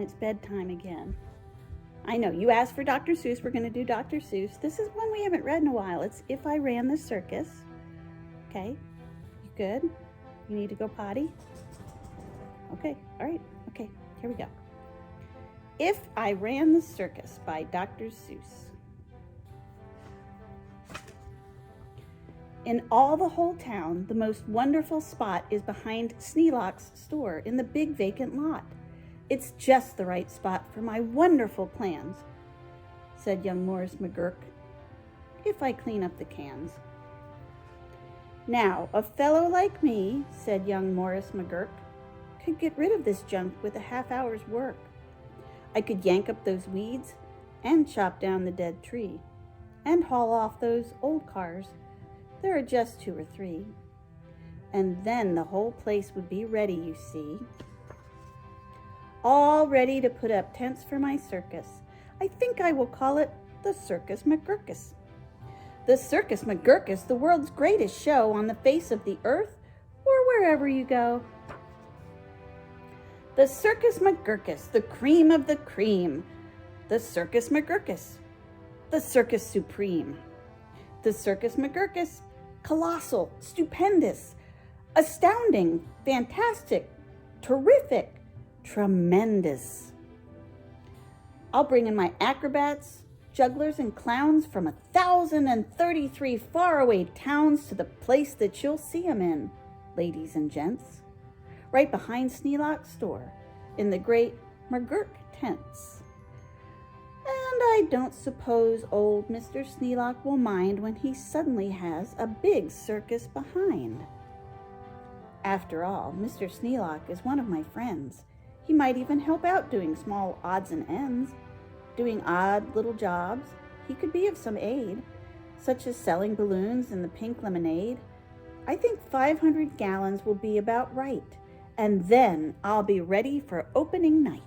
it's bedtime again. I know, you asked for Dr. Seuss. We're going to do Dr. Seuss. This is one we haven't read in a while. It's If I Ran the Circus. Okay, you good? You need to go potty? Okay, all right. Okay, here we go. If I Ran the Circus by Dr. Seuss. In all the whole town, the most wonderful spot is behind Sneelock's store in the big vacant lot. It's just the right spot for my wonderful plans, said young Morris McGurk, if I clean up the cans. Now, a fellow like me, said young Morris McGurk, could get rid of this junk with a half-hour's work. I could yank up those weeds and chop down the dead tree and haul off those old cars. There are just 2 or 3. And then the whole place would be ready, you see. All ready to put up tents for my circus. I think I will call it the Circus McGurkus. The Circus McGurkus, the world's greatest show on the face of the earth or wherever you go. The Circus McGurkus, the cream of the cream. The Circus McGurkus, the circus supreme. The Circus McGurkus, colossal, stupendous, astounding, fantastic, terrific, tremendous. I'll bring in my acrobats, jugglers, and clowns from 1,033 faraway towns to the place that you'll see 'em in, ladies and gents, right behind Sneelock's store in the great McGurk tents. And I don't suppose old Mr. Sneelock will mind when he suddenly has a big circus behind. After all, Mr. Sneelock is one of my friends. He might even help out doing small odds and ends, doing odd little jobs. He could be of some aid, such as selling balloons and the pink lemonade. I think 500 gallons will be about right, and then I'll be ready for opening night.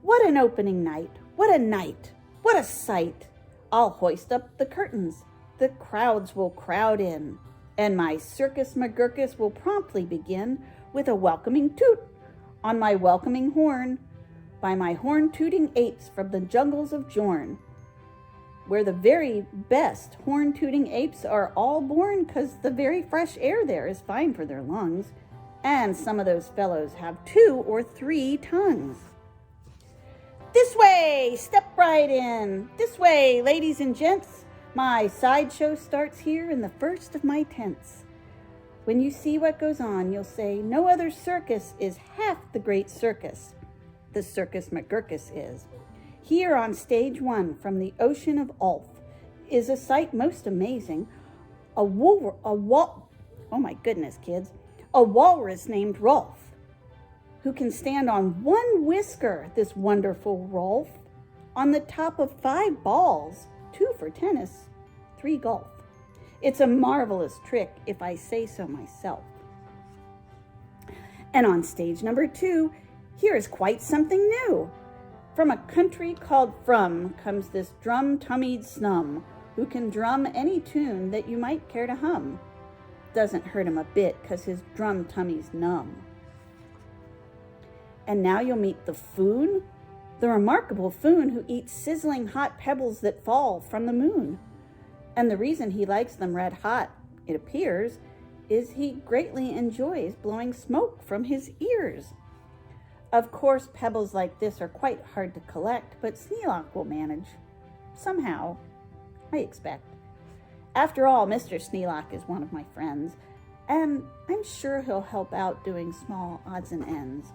What an opening night! What a night! What a sight! I'll hoist up the curtains. The crowds will crowd in, and my Circus McGurkus will promptly begin with a welcoming toot on my welcoming horn by my horn-tooting apes from the jungles of Jorn, where the very best horn-tooting apes are all born, 'cause the very fresh air there is fine for their lungs, and some of those fellows have 2 or 3 tongues. This way, step right in. This way, ladies and gents. My sideshow starts here in the first of my tents. When you see what goes on, you'll say, no other circus is half the great circus the Circus McGurkus is. Here on stage 1 from the ocean of Ulf is a sight most amazing. A walrus named Rolf, who can stand on 1 whisker, this wonderful Rolf, on the top of 5 balls, 2 for tennis, 3 golf. It's a marvelous trick, if I say so myself. And on stage number 2, here is quite something new. From a country called From comes this drum-tummied snum, who can drum any tune that you might care to hum. Doesn't hurt him a bit, 'cause his drum tummy's numb. And now you'll meet the Foon, the remarkable Foon who eats sizzling hot pebbles that fall from the moon. And the reason he likes them red hot, it appears, is he greatly enjoys blowing smoke from his ears. Of course, pebbles like this are quite hard to collect, but Sneelock will manage. Somehow, I expect. After all, Mr. Sneelock is one of my friends, and I'm sure he'll help out doing small odds and ends.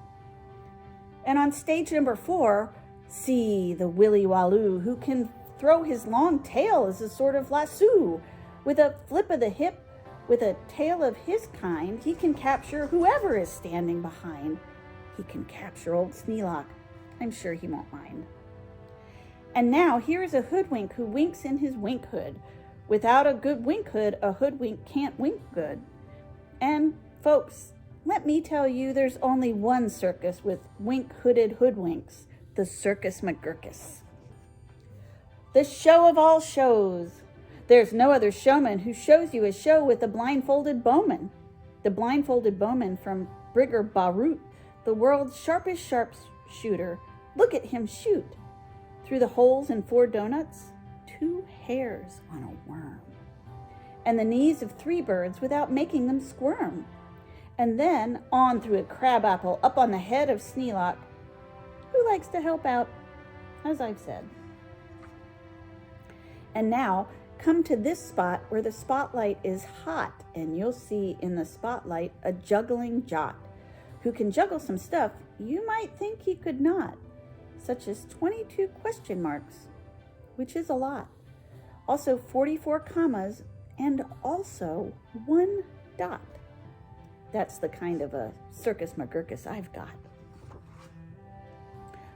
And on stage number 4, see the Willy Walloo, who can throw his long tail as a sort of lasso. With a flip of the hip, with a tail of his kind, he can capture whoever is standing behind. He can capture old Sneelock. I'm sure he won't mind. And now here is a hoodwink who winks in his wink hood. Without a good wink hood, a hoodwink can't wink good. And folks, let me tell you, there's only one circus with wink-hooded hoodwinks, the Circus McGurkus. The show of all shows. There's no other showman who shows you a show with a blindfolded bowman. The blindfolded bowman from Brigger Barut, the world's sharpest sharpshooter. Look at him shoot. Through the holes in 4 donuts, 2 hairs on a worm. And the knees of 3 birds without making them squirm. And then on through a crabapple up on the head of Sneelock, who likes to help out, as I've said. And now come to this spot where the spotlight is hot, and you'll see in the spotlight a juggling jot who can juggle some stuff you might think he could not, such as 22 question marks, which is a lot. Also 44 commas, and also 1 dot. That's the kind of a Circus McGurkus I've got.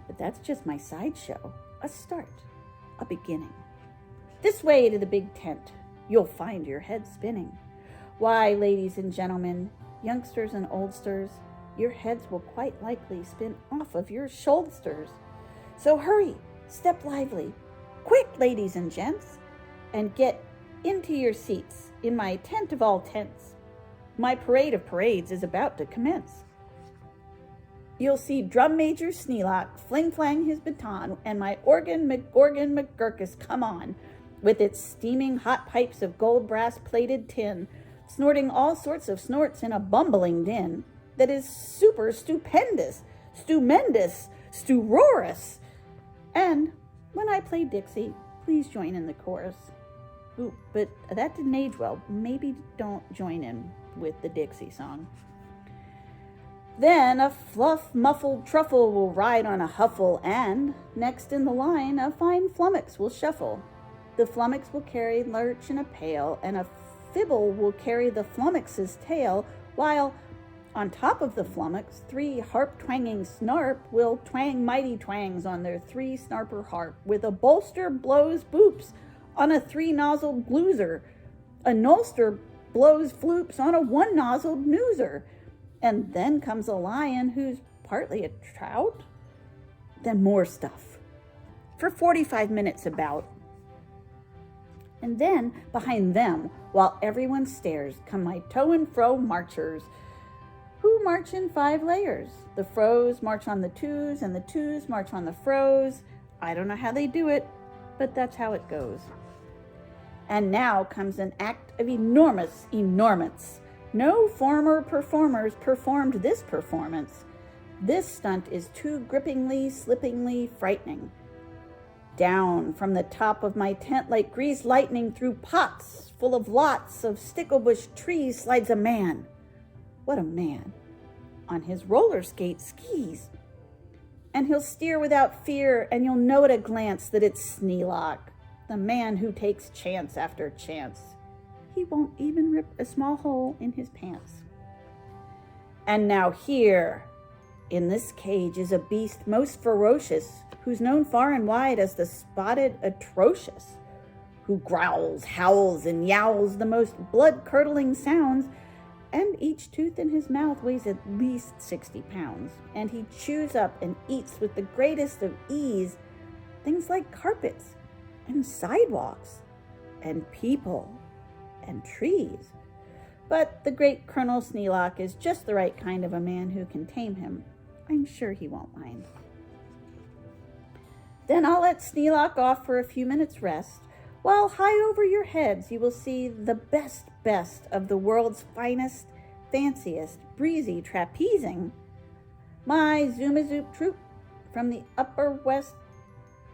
But that's just my sideshow, a start, a beginning. This way to the big tent, you'll find your head spinning. Why, ladies and gentlemen, youngsters and oldsters, your heads will quite likely spin off of your shoulders. So hurry, step lively, quick, ladies and gents, and get into your seats in my tent of all tents. My parade of parades is about to commence. You'll see Drum Major Sneelock fling-flang his baton, and my organ McGurkus come on, with its steaming hot pipes of gold brass-plated tin, snorting all sorts of snorts in a bumbling din that is super stupendous, stupendous, stu-roarous. And when I play Dixie, please join in the chorus. Ooh, but that didn't age well. Maybe don't join in with the Dixie song. Then a fluff, muffled truffle will ride on a huffle, and next in the line, a fine flummox will shuffle. The flummox will carry lurch in a pail, and a fibble will carry the flummox's tail, while on top of the flummox, 3 harp-twanging snarp will twang mighty twangs on their 3-snarper harp, with a bolster blows boops on a 3-nozzled blueser, a nolster blows floops on a 1-nozzled newser, and then comes a lion who's partly a trout, then more stuff, for 45 minutes about. And then, behind them, while everyone stares, come my to and fro marchers, who march in 5 layers. The fros march on the twos, and the twos march on the fros. I don't know how they do it, but that's how it goes. And now comes an act of enormous. No former performers performed this performance. This stunt is too grippingly, slippingly frightening. Down from the top of my tent like greased lightning through pots full of lots of sticklebush trees slides a man. What a man. On his roller skate skis. And he'll steer without fear, and you'll know at a glance that it's Sneelock, the man who takes chance after chance. He won't even rip a small hole in his pants. And now here, in this cage, is a beast most ferocious, who's known far and wide as the spotted atrocious, who growls, howls, and yowls the most blood-curdling sounds, and each tooth in his mouth weighs at least 60 pounds, and he chews up and eats with the greatest of ease things like carpets and sidewalks and people and trees. But the great Colonel Sneelock is just the right kind of a man who can tame him. I'm sure he won't mind. Then I'll let Sneelock off for a few minutes' rest, while high over your heads you will see the best of the world's finest, fanciest, breezy trapezing. My Zoomazoop troop from the Upper West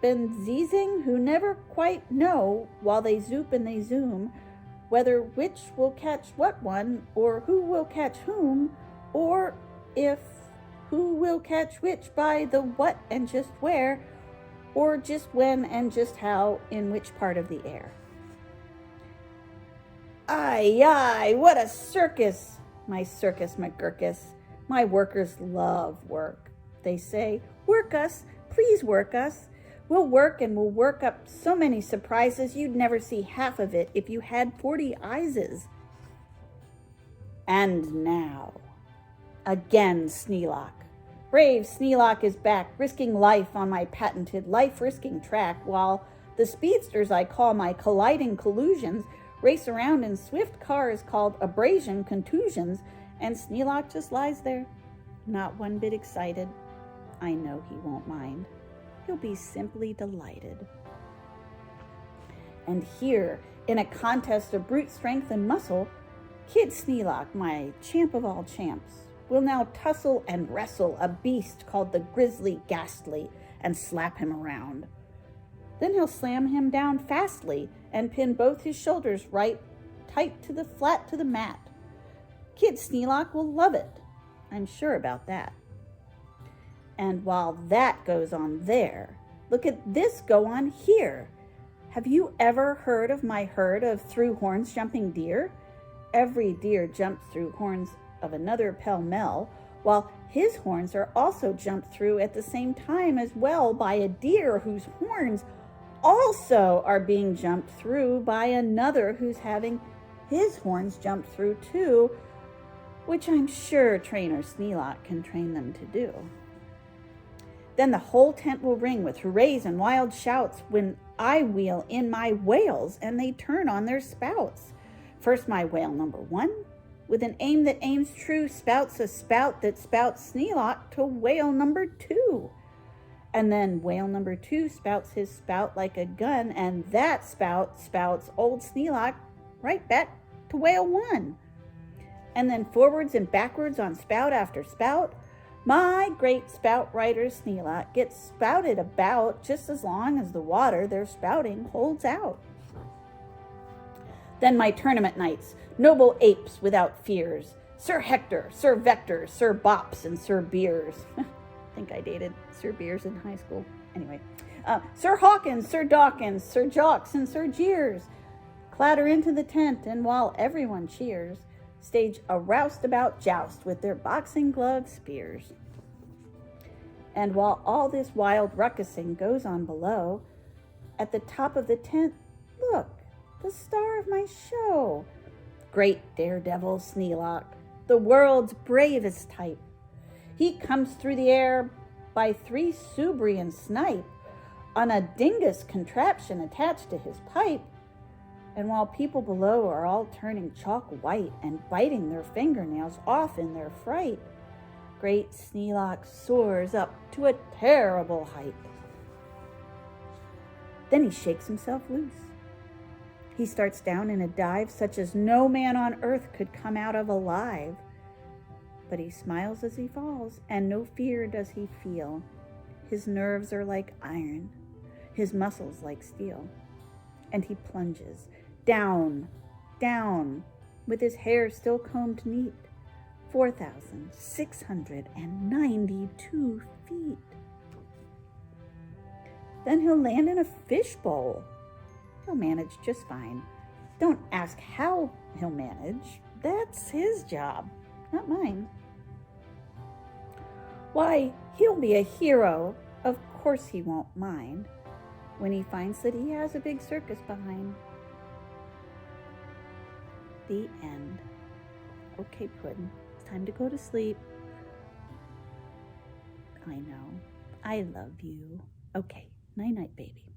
Benzizing, who never quite know, while they zoop and they zoom, whether which will catch what one, or who will catch whom, or if who will catch which by the what and just where, or just when and just how in which part of the air. Aye, what a circus, my Circus McGurkus. My workers love work. They say, work us, please work us. We'll work and we'll work up so many surprises you'd never see half of it if you had 40 eyeses. And now, again Sneelock. Brave Sneelock is back, risking life on my patented life-risking track, while the speedsters I call my colliding collusions race around in swift cars called abrasion contusions, and Sneelock just lies there, not one bit excited. I know he won't mind. He'll be simply delighted. And here, in a contest of brute strength and muscle, Kid Sneelock, my champ of all champs, will now tussle and wrestle a beast called the Grizzly Ghastly and slap him around. Then he'll slam him down fastly and pin both his shoulders right tight to the flat to the mat. Kid Sneelock will love it. I'm sure about that. And while that goes on there, look at this go on here. Have you ever heard of my herd of through horns jumping deer? Every deer jumps through horns of another pell-mell, while his horns are also jumped through at the same time as well by a deer whose horns also are being jumped through by another who's having his horns jumped through too, which I'm sure Trainer Sneelock can train them to do. Then the whole tent will ring with hoorays and wild shouts when I wheel in my whales and they turn on their spouts. First my whale number 1, with an aim that aims true, spouts a spout that spouts Sneelock to whale number 2. And then whale number 2 spouts his spout like a gun, and that spout spouts old Sneelock right back to whale 1. And then forwards and backwards on spout after spout, my great spout rider Sneelock gets spouted about just as long as the water they're spouting holds out. Then my tournament knights, noble apes without fears, Sir Hector, Sir Vector, Sir Bops, and Sir Beers. I think I dated Sir Beers in high school. Anyway, Sir Hawkins, Sir Dawkins, Sir Jocks, and Sir Jeers clatter into the tent, and while everyone cheers, stage a roustabout joust with their boxing glove spears. And while all this wild ruckusing goes on below, at the top of the tent, look, the star of my show, great daredevil Sneelock, the world's bravest type. He comes through the air by 3 Subrian snipe on a dingus contraption attached to his pipe. And while people below are all turning chalk white and biting their fingernails off in their fright, great Sneelock soars up to a terrible height. Then he shakes himself loose. He starts down in a dive such as no man on earth could come out of alive. But he smiles as he falls, and no fear does he feel. His nerves are like iron, his muscles like steel. And he plunges down, down, with his hair still combed neat, 4,692 feet. Then he'll land in a fishbowl. He'll manage just fine. Don't ask how he'll manage. That's his job, not mine. Why, he'll be a hero. Of course he won't mind when he finds that he has a big circus behind. The end. Okay, Puddin', it's time to go to sleep. I know. I love you. Okay, night-night, baby.